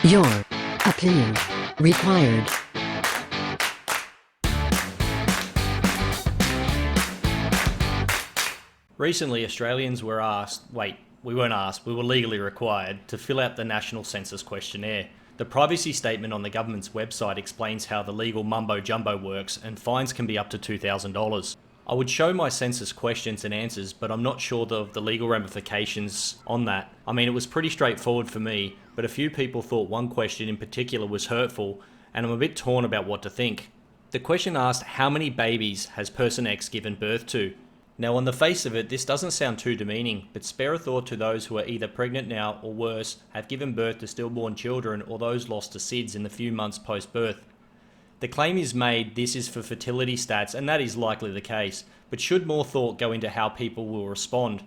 Your opinion required. Recently, Australians were we weren't asked, we were legally required to fill out the National Census questionnaire. The privacy statement on the government's website explains how the legal mumbo-jumbo works, and fines can be up to $2,000. I would show my census questions and answers, but I'm not sure of the legal ramifications on that. I mean, it was pretty straightforward for me, but a few people thought one question in particular was hurtful, and I'm a bit torn about what to think. The question asked, how many babies has person X given birth to? Now, on the face of it, this doesn't sound too demeaning, but spare a thought to those who are either pregnant now or worse, have given birth to stillborn children, or those lost to SIDS in the few months post-birth. The claim is made this is for fertility stats, and that is likely the case, but should more thought go into how people will respond?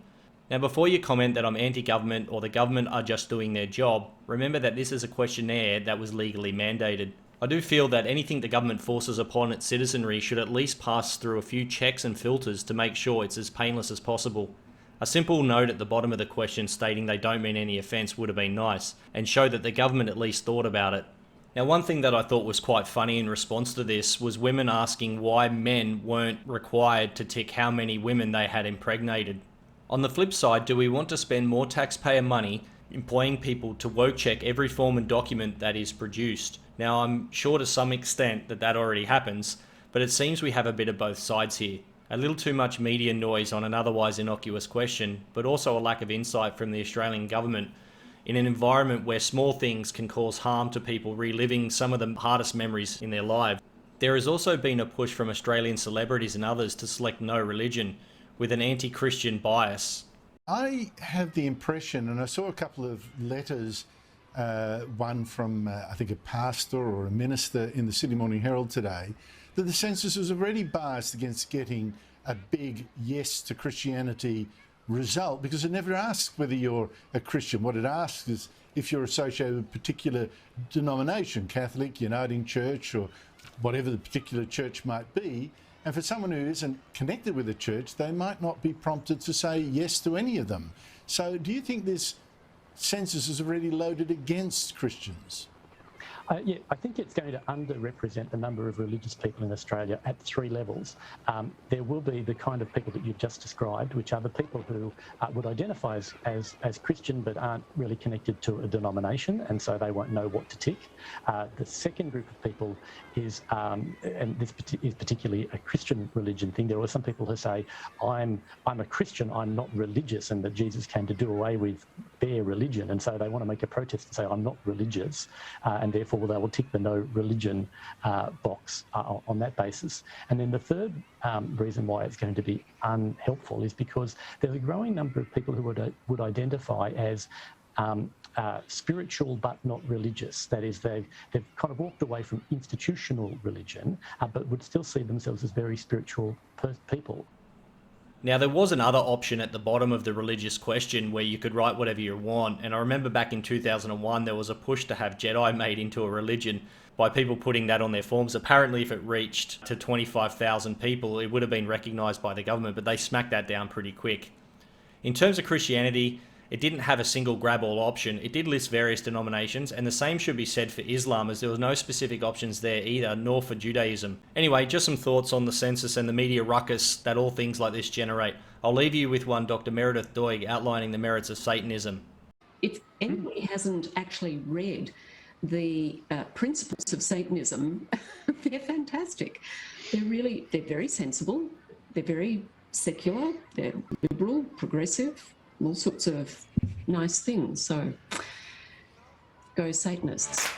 Now, before you comment that I'm anti-government or the government are just doing their job, remember that this is a questionnaire that was legally mandated. I do feel that anything the government forces upon its citizenry should at least pass through a few checks and filters to make sure it's as painless as possible. A simple note at the bottom of the question stating they don't mean any offence would have been nice, and show that the government at least thought about it. Now, one thing that I thought was quite funny in response to this was women asking why men weren't required to tick how many women they had impregnated. On the flip side, do we want to spend more taxpayer money employing people to woke check every form and document that is produced? Now, I'm sure to some extent that already happens, but it seems we have a bit of both sides here. A little too much media noise on an otherwise innocuous question, but also a lack of insight from the Australian government in an environment where small things can cause harm to people reliving some of the hardest memories in their lives. There has also been a push from Australian celebrities and others to select no religion, with an anti-Christian bias. I have the impression, and I saw a couple of letters, one from I think a pastor or a minister in the Sydney Morning Herald today, that the census was already biased against getting a big yes to Christianity result, because it never asks whether you're a Christian. What it asks is if you're associated with a particular denomination, Catholic, Uniting Church, or whatever the particular church might be. And for someone who isn't connected with a church, they might not be prompted to say yes to any of them. So do you think this census is already loaded against Christians? Yeah, I think it's going to underrepresent the number of religious people in Australia at three levels. There will be the kind of people that you've just described, which are the people who would identify as Christian but aren't really connected to a denomination, and so they won't know what to tick. The second group of people is, and this is particularly a Christian religion thing, there are some people who say, I'm a Christian, I'm not religious, and that Jesus came to do away with their religion, and so they want to make a protest and say, I'm not religious, and therefore they will tick the no religion box on that basis. And then the third reason why it's going to be unhelpful is because there's a growing number of people who would identify as spiritual but not religious. That is, they've kind of walked away from institutional religion, but would still see themselves as very spiritual people. Now, there was another option at the bottom of the religious question where you could write whatever you want, and I remember back in 2001 there was a push to have Jedi made into a religion by people putting that on their forms. Apparently, if it reached to 25,000 people, it would have been recognised by the government, but they smacked that down pretty quick. In terms of Christianity, it didn't have a single grab-all option. It did list various denominations, and the same should be said for Islam, as there was no specific options there either, nor for Judaism. Anyway, just some thoughts on the census and the media ruckus that all things like this generate. I'll leave you with one, Dr. Meredith Doig, outlining the merits of Satanism. If anybody hasn't actually read the principles of Satanism, they're fantastic. They're very sensible, they're very secular, they're liberal, progressive, all sorts of nice things. So go Satanists.